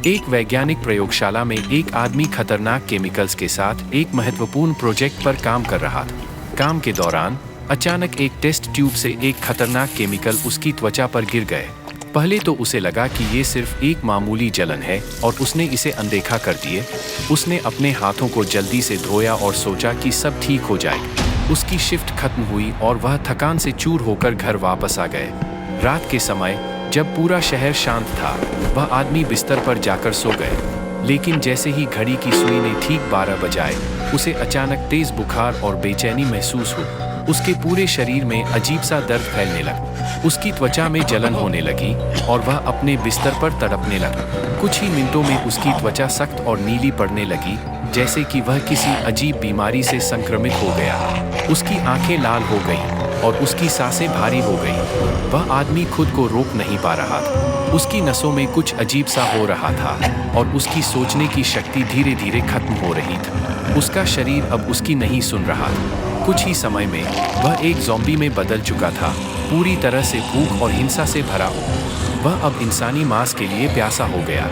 एक वैज्ञानिक प्रयोगशाला में एक आदमी खतरनाक केमिकल्स के साथ एक महत्वपूर्ण प्रोजेक्ट पर काम कर रहा था। काम के दौरान अचानक एक टेस्ट ट्यूब से एक खतरनाक केमिकल उसकी त्वचा पर गिर गए। पहले तो उसे लगा कि ये सिर्फ एक मामूली जलन है और उसने इसे अनदेखा कर दिए। उसने अपने हाथों को जल्दी से धोया और सोचा कि सब ठीक हो जाए। उसकी शिफ्ट खत्म हुई और वह थकान से चूर होकर घर वापस आ गए। रात के समय जब पूरा शहर शांत था, वह आदमी बिस्तर पर जाकर सो गए। लेकिन जैसे ही घड़ी की सुई ने ठीक 12 बजाए, उसे अचानक तेज बुखार और बेचैनी महसूस हुई। उसके पूरे शरीर में अजीब सा दर्द फैलने लगा। उसकी त्वचा में जलन होने लगी और वह अपने बिस्तर पर तड़पने लगा। कुछ ही मिनटों में उसकी त्वचा सख्त और नीली पड़ने लगी, जैसे कि वह किसी अजीब बीमारी से संक्रमित हो गया। उसकी आंखें लाल हो गईं और उसकी सांसें भारी हो गईं। वह आदमी खुद को रोक नहीं पा रहा था। उसकी नसों में कुछ अजीब सा हो रहा था और उसकी सोचने की शक्ति धीरे धीरे खत्म हो रही थी। उसका शरीर अब उसकी नहीं सुन रहा था। कुछ ही समय में वह एक ज़ॉम्बी में बदल चुका था, पूरी तरह से भूख और हिंसा से भरा हो। वह अब इंसानी मांस के लिए प्यासा हो गया।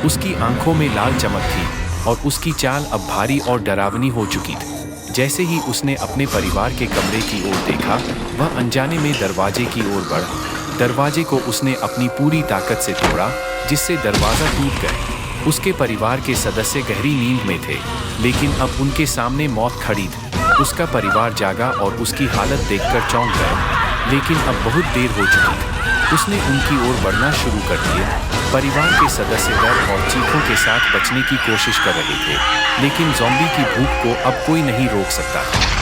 उसकी आंखों में लाल चमक थी और उसकी चाल अब भारी और डरावनी हो चुकी थी। जैसे ही उसने अपने परिवार के कमरे की ओर देखा, वह अनजाने में दरवाजे की ओर बढ़ा। दरवाजे को उसने अपनी पूरी ताकत से तोड़ा, जिससे दरवाज़ा टूट गया। उसके परिवार के सदस्य गहरी नींद में थे, लेकिन अब उनके सामने मौत खड़ी थी। उसका परिवार जागा और उसकी हालत देखकर चौंक गए, लेकिन अब बहुत देर हो चुकी थी। उसने उनकी ओर बढ़ना शुरू कर दिया। परिवार के सदस्य डर और चीखों के साथ बचने की कोशिश कर रहे थे, लेकिन ज़ॉम्बी की भूख को अब कोई नहीं रोक सकता था।